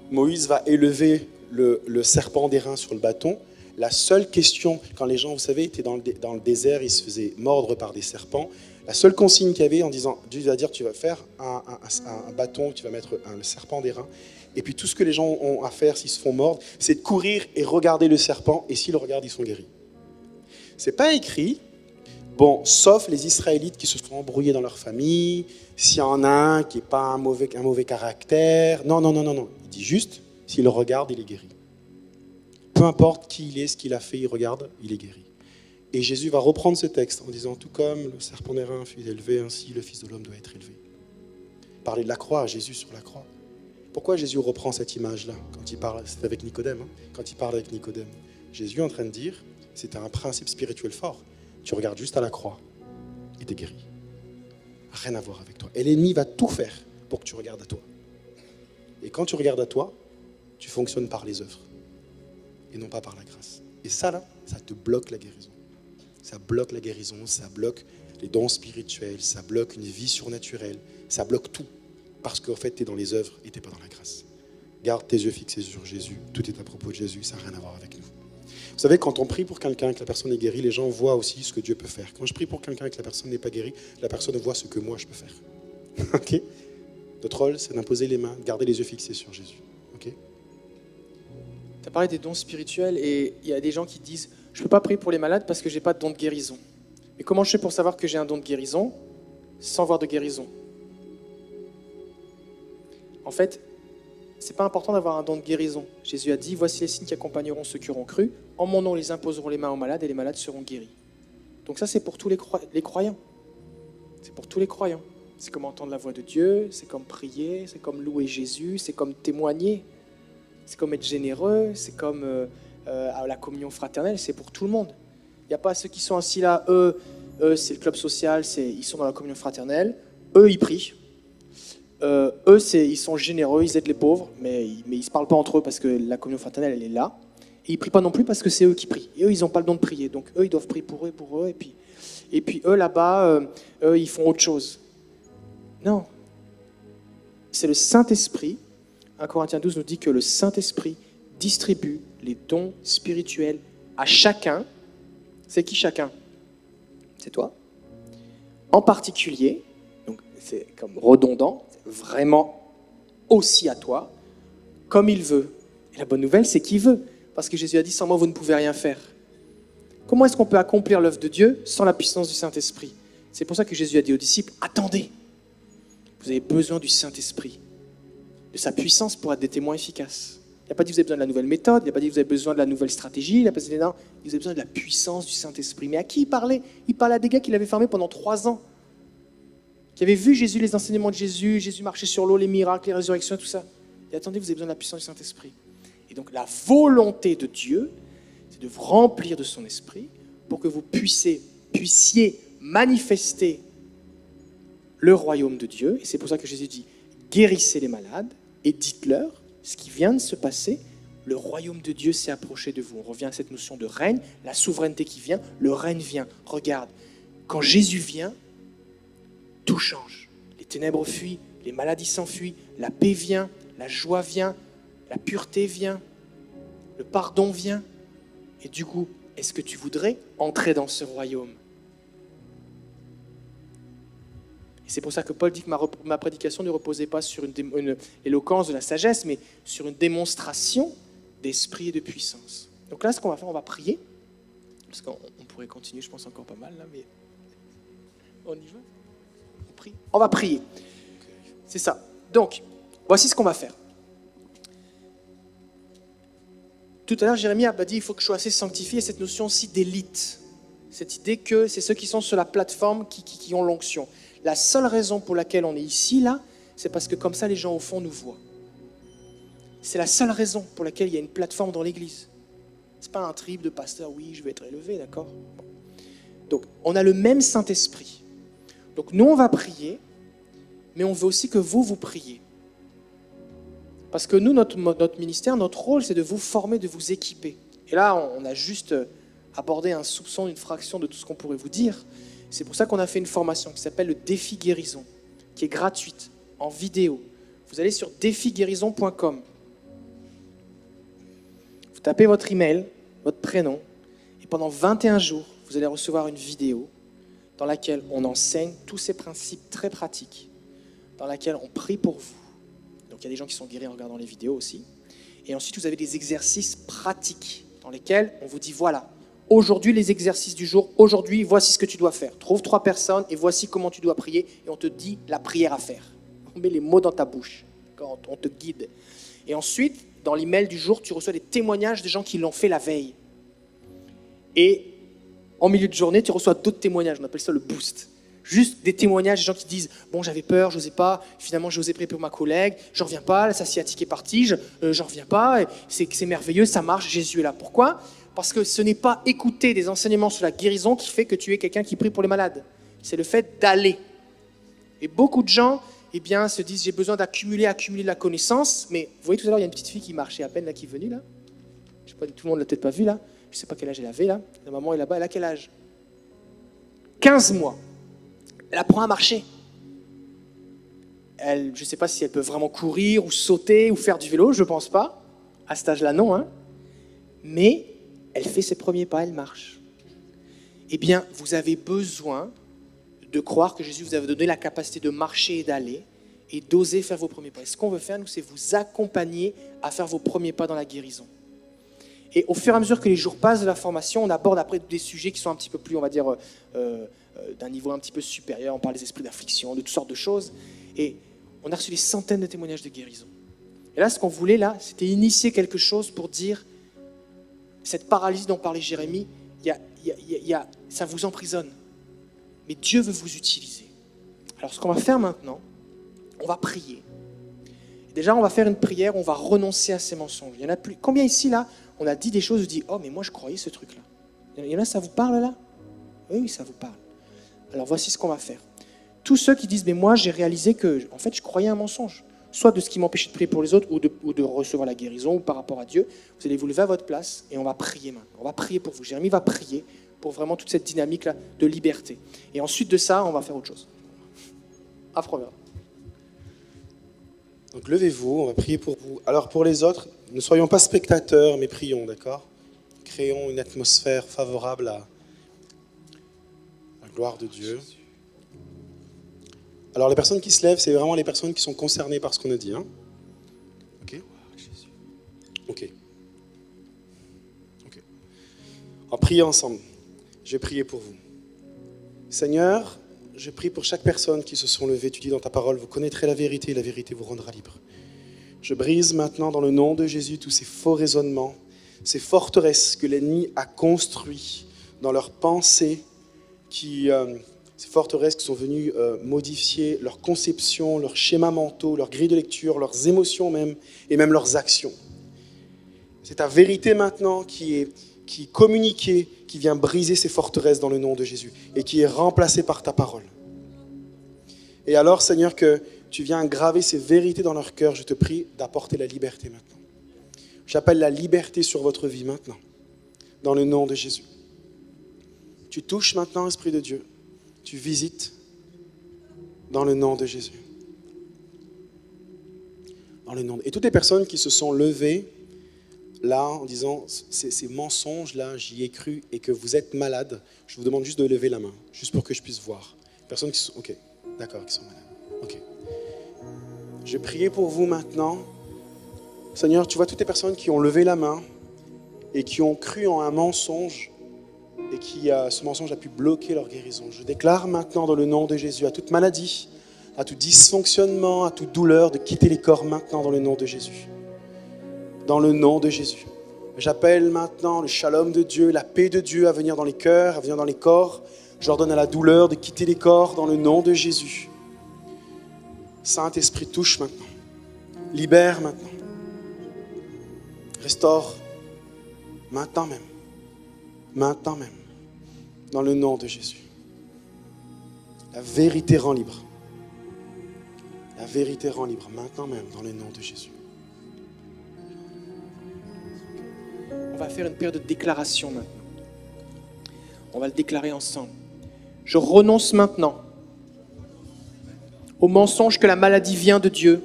Moïse va élever le serpent d'airain sur le bâton, la seule question, quand les gens, vous savez, étaient dans le désert, ils se faisaient mordre par des serpents, la seule consigne qu'il y avait en disant, Dieu va dire, tu vas faire un bâton, tu vas mettre le serpent d'airain, et puis tout ce que les gens ont à faire s'ils se font mordre, c'est de courir et regarder le serpent, et s'ils le regardent, ils sont guéris. C'est pas écrit, bon, sauf les Israélites qui se sont embrouillés dans leur famille, s'il y en a un qui n'est pas un mauvais caractère, non. Il dit juste, s'il le regarde, il est guéri. Peu importe qui il est, ce qu'il a fait, il regarde, il est guéri. Et Jésus va reprendre ce texte en disant, tout comme le serpent d'airain fut élevé, ainsi le Fils de l'homme doit être élevé. Parler de la croix, Jésus sur la croix. Pourquoi Jésus reprend cette image-là quand il parle, c'est avec Nicodème, hein, quand il parle avec Nicodème. Jésus est en train de dire, c'est un principe spirituel fort. Tu regardes juste à la croix et t'es guéri. Rien à voir avec toi. Et l'ennemi va tout faire pour que tu regardes à toi. Et quand tu regardes à toi, tu fonctionnes par les œuvres et non pas par la grâce. Et ça, là, ça te bloque la guérison. Ça bloque la guérison, ça bloque les dons spirituels, ça bloque une vie surnaturelle, ça bloque tout. Parce qu'en fait, tu es dans les œuvres et tu n'es pas dans la grâce. Garde tes yeux fixés sur Jésus. Tout est à propos de Jésus, ça n'a rien à voir avec nous. Vous savez, quand on prie pour quelqu'un et que la personne est guérie, les gens voient aussi ce que Dieu peut faire. Quand je prie pour quelqu'un et que la personne n'est pas guérie, la personne voit ce que moi je peux faire. Ok? Notre rôle, c'est d'imposer les mains, de garder les yeux fixés sur Jésus. Ok? Tu as parlé des dons spirituels et il y a des gens qui disent « Je ne peux pas prier pour les malades parce que je n'ai pas de don de guérison. » Mais comment je fais pour savoir que j'ai un don de guérison sans voir de guérison? En fait, ce n'est pas important d'avoir un don de guérison. Jésus a dit « Voici les signes qui accompagneront ceux qui auront cru. En mon nom, ils imposeront les mains aux malades et les malades seront guéris. » Donc ça, c'est pour tous les croyants. C'est pour tous les croyants. C'est comme entendre la voix de Dieu, c'est comme prier, c'est comme louer Jésus, c'est comme témoigner, c'est comme être généreux, c'est comme à la communion fraternelle, c'est pour tout le monde. Il n'y a pas ceux qui sont assis là, eux c'est le club social, ils sont dans la communion fraternelle, eux ils prient, ils sont généreux, ils aident les pauvres, mais ils ne se parlent pas entre eux parce que la communion fraternelle elle est là. Et ils ne prient pas non plus parce que c'est eux qui prient. Et eux, ils n'ont pas le don de prier. Donc eux, ils doivent prier pour eux. Et puis eux, là-bas, ils font autre chose. Non. C'est le Saint-Esprit. 1 Corinthiens 12 nous dit que le Saint-Esprit distribue les dons spirituels à chacun. C'est qui chacun? C'est toi, En particulier, donc c'est comme redondant, c'est vraiment aussi à toi, comme il veut. Et la bonne nouvelle, c'est qu'il veut. Parce que Jésus a dit, sans moi, vous ne pouvez rien faire. Comment est-ce qu'on peut accomplir l'œuvre de Dieu sans la puissance du Saint-Esprit? C'est pour ça que Jésus a dit aux disciples, attendez, vous avez besoin du Saint-Esprit, de sa puissance pour être des témoins efficaces. Il n'a pas dit que vous avez besoin de la nouvelle méthode, il n'a pas dit que vous avez besoin de la nouvelle stratégie, il n'a pas dit non, vous avez besoin de la puissance du Saint-Esprit. Mais à qui il parlait? Il parlait à des gars qu'il avait formés pendant 3 ans, qui avaient vu Jésus, les enseignements de Jésus, Jésus marchait sur l'eau, les miracles, les résurrections, tout ça. Et attendez, vous avez besoin de la puissance du Saint-Esprit. Et donc la volonté de Dieu, c'est de vous remplir de son esprit pour que vous puissiez manifester le royaume de Dieu. Et c'est pour ça que Jésus dit, guérissez les malades et dites-leur ce qui vient de se passer. Le royaume de Dieu s'est approché de vous. On revient à cette notion de règne, la souveraineté qui vient, le règne vient. Regarde, quand Jésus vient, tout change. Les ténèbres fuient, les maladies s'enfuient, la paix vient, la joie vient, la pureté vient, le pardon vient. Et du coup, est-ce que tu voudrais entrer dans ce royaume? Et c'est pour ça que Paul dit que ma prédication ne reposait pas sur une éloquence de la sagesse, mais sur une démonstration d'esprit et de puissance. Donc là, ce qu'on va faire, on va prier. Parce qu'on pourrait continuer, je pense, encore pas mal, là, mais on y va. On prie. On va prier. C'est ça. Donc, voici ce qu'on va faire. Tout à l'heure, Jérémie a dit qu'il faut que je sois assez sanctifié, cette notion aussi d'élite. Cette idée que c'est ceux qui sont sur la plateforme qui ont l'onction. La seule raison pour laquelle on est ici, là, c'est parce que comme ça, les gens au fond nous voient. C'est la seule raison pour laquelle il y a une plateforme dans l'église. Ce n'est pas un trip de pasteur, oui, je vais être élevé, d'accord? Bon. Donc, on a le même Saint-Esprit. Donc, nous, on va prier, mais on veut aussi que vous priez. Parce que nous, notre ministère, notre rôle, c'est de vous former, de vous équiper. Et là, on a juste abordé un soupçon, une fraction de tout ce qu'on pourrait vous dire. C'est pour ça qu'on a fait une formation qui s'appelle le Défi Guérison, qui est gratuite, en vidéo. Vous allez sur défiguérison.com. Vous tapez votre email, votre prénom, et pendant 21 jours, vous allez recevoir une vidéo dans laquelle on enseigne tous ces principes très pratiques, dans laquelle on prie pour vous. Donc il y a des gens qui sont guéris en regardant les vidéos aussi. Et ensuite, vous avez des exercices pratiques dans lesquels on vous dit, voilà, aujourd'hui les exercices du jour, aujourd'hui, voici ce que tu dois faire. Trouve 3 personnes et voici comment tu dois prier. Et on te dit la prière à faire. On met les mots dans ta bouche. On te guide. Et ensuite, dans l'email du jour, tu reçois des témoignages de gens qui l'ont fait la veille. Et en milieu de journée, tu reçois d'autres témoignages. On appelle ça le boost. Juste des témoignages de gens qui disent « Bon, j'avais peur, je n'osais pas, finalement j'ai osé prier pour ma collègue, j'en reviens pas, la sciatique est partie, j'en reviens pas, c'est merveilleux, ça marche, Jésus est là. » Pourquoi? Parce que ce n'est pas écouter des enseignements sur la guérison qui fait que tu es quelqu'un qui prie pour les malades. C'est le fait d'aller. Et beaucoup de gens se disent « J'ai besoin d'accumuler de la connaissance. » Mais vous voyez tout à l'heure, il y a une petite fille qui marchait à peine là, qui est venue là. Je sais pas, tout le monde ne l'a peut-être pas vue là. Je ne sais pas quel âge elle avait là. La maman est là-bas, elle a quel âge? 15 mois. Elle apprend à marcher. Je ne sais pas si elle peut vraiment courir ou sauter ou faire du vélo, je ne pense pas. À cet âge-là, non. Hein. Mais elle fait ses premiers pas, elle marche. Eh bien, vous avez besoin de croire que Jésus vous a donné la capacité de marcher et d'aller et d'oser faire vos premiers pas. Et ce qu'on veut faire, nous, c'est vous accompagner à faire vos premiers pas dans la guérison. Et au fur et à mesure que les jours passent de la formation, on aborde après des sujets qui sont un petit peu plus, on va dire, d'un niveau un petit peu supérieur. On parle des esprits d'affliction, de toutes sortes de choses. Et on a reçu des centaines de témoignages de guérison. Et là, ce qu'on voulait, là, c'était initier quelque chose pour dire, cette paralysie dont parlait Jérémie, ça vous emprisonne. Mais Dieu veut vous utiliser. Alors, ce qu'on va faire maintenant, on va prier. Déjà, on va faire une prière où on va renoncer à ces mensonges. Il y en a plus. Combien ici, là, on a dit des choses, on dit « Oh, mais moi, je croyais ce truc-là. » Il y en a, ça vous parle, là? Oui, ça vous parle. Alors, voici ce qu'on va faire. Tous ceux qui disent « Mais moi, j'ai réalisé que, en fait, je croyais un mensonge. » Soit de ce qui m'empêchait de prier pour les autres ou de recevoir la guérison ou par rapport à Dieu. Vous allez vous lever à votre place et on va prier maintenant. On va prier pour vous. Jérémie va prier pour vraiment toute cette dynamique-là de liberté. Et ensuite de ça, on va faire autre chose. À proverbe. Donc levez-vous, on va prier pour vous. Alors pour les autres, ne soyons pas spectateurs, mais prions, d'accord? Créons une atmosphère favorable à la gloire de Dieu. Alors les personnes qui se lèvent, c'est vraiment les personnes qui sont concernées par ce qu'on a dit. Hein? Ok. Ok. Ok. On va prier ensemble. Je vais prier pour vous. Seigneur, je prie pour chaque personne qui se sont levées. Tu dis dans ta parole, vous connaîtrez la vérité et la vérité vous rendra libre. Je brise maintenant dans le nom de Jésus tous ces faux raisonnements, ces forteresses que l'ennemi a construites dans leurs pensées, ces forteresses qui sont venues modifier leur conception, leurs schémas mentaux, leurs grilles de lecture, leurs émotions même, et même leurs actions. C'est ta vérité maintenant qui est communiquée, qui vient briser ces forteresses dans le nom de Jésus, et qui est remplacée par ta parole. Et alors, Seigneur, que tu viens graver ces vérités dans leur cœur, je te prie d'apporter la liberté maintenant. J'appelle la liberté sur votre vie maintenant, dans le nom de Jésus. Tu touches maintenant, Esprit de Dieu. Tu visites dans le nom de Jésus. Dans le nom. Et toutes les personnes qui se sont levées là en disant ces mensonges-là, j'y ai cru et que vous êtes malade, je vous demande juste de lever la main, juste pour que je puisse voir. Personnes qui sont... Ok, d'accord, qui sont malades. Ok. Je vais prier pour vous maintenant. Seigneur, tu vois toutes les personnes qui ont levé la main et qui ont cru en un mensonge et ce mensonge a pu bloquer leur guérison. Je déclare maintenant dans le nom de Jésus à toute maladie, à tout dysfonctionnement, à toute douleur, de quitter les corps maintenant dans le nom de Jésus. Dans le nom de Jésus. J'appelle maintenant le shalom de Dieu, la paix de Dieu à venir dans les cœurs, à venir dans les corps. J'ordonne à la douleur de quitter les corps dans le nom de Jésus. Saint-Esprit, touche maintenant. Libère maintenant. Restaure maintenant même. Maintenant même. Dans le nom de Jésus. La vérité rend libre. La vérité rend libre. Maintenant même, dans le nom de Jésus. On va faire une période de déclaration maintenant. On va le déclarer ensemble. Je renonce maintenant au mensonge que la maladie vient de Dieu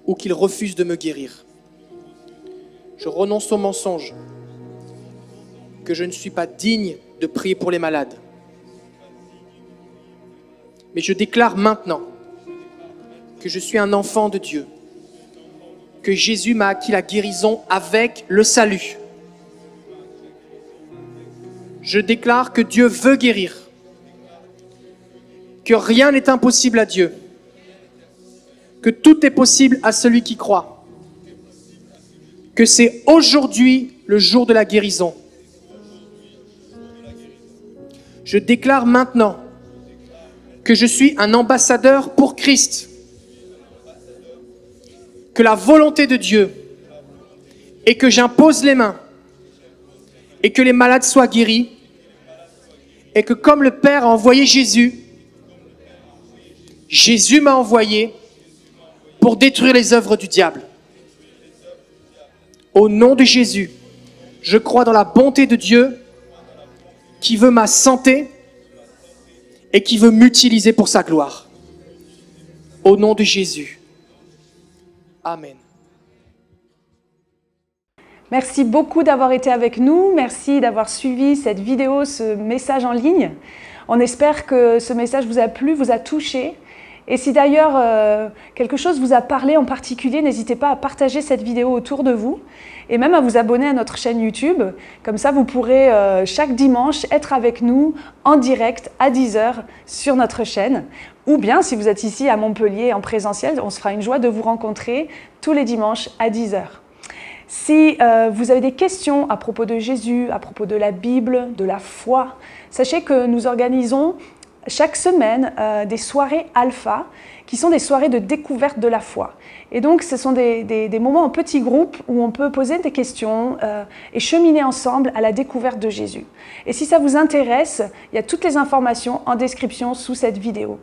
ou qu'il refuse de me guérir. Je renonce au mensonge que je ne suis pas digne de prier pour les malades. Mais je déclare maintenant que je suis un enfant de Dieu, que Jésus m'a acquis la guérison avec le salut. Je déclare que Dieu veut guérir, que rien n'est impossible à Dieu, que tout est possible à celui qui croit, que c'est aujourd'hui le jour de la guérison. Je déclare maintenant que je suis un ambassadeur pour Christ, que la volonté de Dieu est que j'impose les mains et que les malades soient guéris et que comme le Père a envoyé Jésus, Jésus m'a envoyé pour détruire les œuvres du diable. Au nom de Jésus, je crois dans la bonté de Dieu qui veut ma santé et qui veut m'utiliser pour sa gloire. Au nom de Jésus. Amen. Merci beaucoup d'avoir été avec nous. Merci d'avoir suivi cette vidéo, ce message en ligne. On espère que ce message vous a plu, vous a touché. Et si d'ailleurs quelque chose vous a parlé en particulier, n'hésitez pas à partager cette vidéo autour de vous et même à vous abonner à notre chaîne YouTube. Comme ça, vous pourrez chaque dimanche être avec nous en direct à 10h sur notre chaîne. Ou bien, si vous êtes ici à Montpellier en présentiel, on se fera une joie de vous rencontrer tous les dimanches à 10h. Si vous avez des questions à propos de Jésus, à propos de la Bible, de la foi, sachez que nous organisons chaque semaine des soirées alpha qui sont des soirées de découverte de la foi. Et donc ce sont des moments en petits groupes où on peut poser des questions et cheminer ensemble à la découverte de Jésus. Et si ça vous intéresse, il y a toutes les informations en description sous cette vidéo.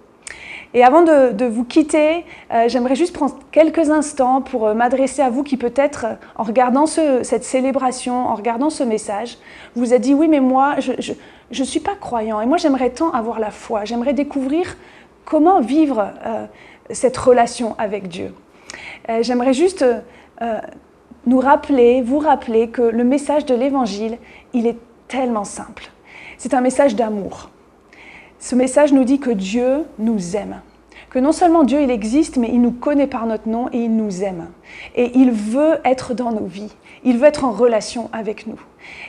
Et avant de vous quitter, j'aimerais juste prendre quelques instants pour m'adresser à vous qui peut-être, en regardant cette célébration, en regardant ce message, vous êtes dit « Oui, mais moi, je ne suis pas croyant et moi, j'aimerais tant avoir la foi. J'aimerais découvrir comment vivre cette relation avec Dieu. » J'aimerais juste vous rappeler que le message de l'Évangile, il est tellement simple. C'est un message d'amour. Ce message nous dit que Dieu nous aime. Que non seulement Dieu, il existe, mais il nous connaît par notre nom et il nous aime. Et il veut être dans nos vies. Il veut être en relation avec nous.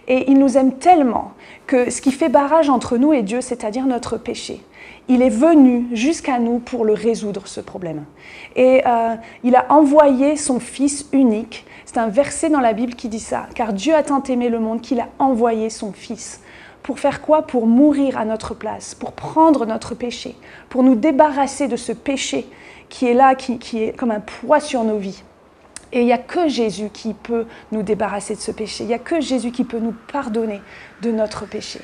Et il nous aime tellement que ce qui fait barrage entre nous et Dieu, c'est-à-dire notre péché, il est venu jusqu'à nous pour le résoudre, ce problème. Et il a envoyé son Fils unique. C'est un verset dans la Bible qui dit ça. Car Dieu a tant aimé le monde qu'il a envoyé son Fils. Pour faire quoi? Pour mourir à notre place, pour prendre notre péché, pour nous débarrasser de ce péché qui est là, qui est comme un poids sur nos vies. Et il n'y a que Jésus qui peut nous débarrasser de ce péché. Il n'y a que Jésus qui peut nous pardonner de notre péché.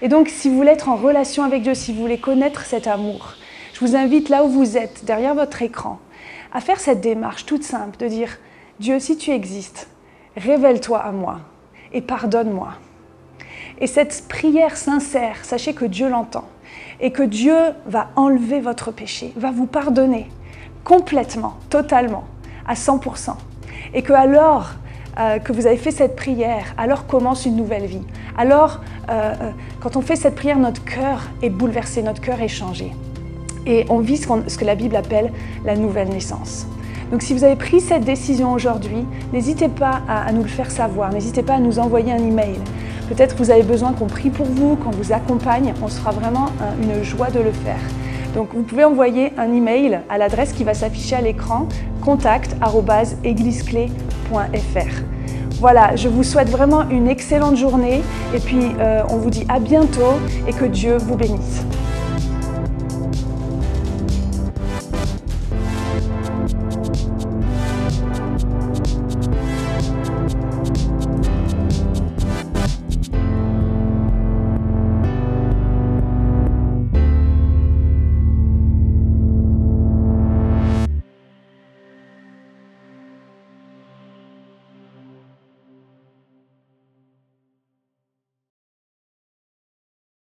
Et donc, si vous voulez être en relation avec Dieu, si vous voulez connaître cet amour, je vous invite là où vous êtes, derrière votre écran, à faire cette démarche toute simple de dire « Dieu, si tu existes, révèle-toi à moi et pardonne-moi ». Et cette prière sincère, sachez que Dieu l'entend et que Dieu va enlever votre péché, va vous pardonner complètement, totalement, à 100%. Et que alors que vous avez fait cette prière, alors commence une nouvelle vie. Alors, quand on fait cette prière, notre cœur est bouleversé, notre cœur est changé. Et on vit ce que la Bible appelle la nouvelle naissance. Donc si vous avez pris cette décision aujourd'hui, n'hésitez pas à nous le faire savoir, n'hésitez pas à nous envoyer un email. Peut-être que vous avez besoin qu'on prie pour vous, qu'on vous accompagne, on sera vraiment une joie de le faire. Donc vous pouvez envoyer un email à l'adresse qui va s'afficher à l'écran, contact@egliseclé.fr. Voilà, je vous souhaite vraiment une excellente journée et puis on vous dit à bientôt et que Dieu vous bénisse.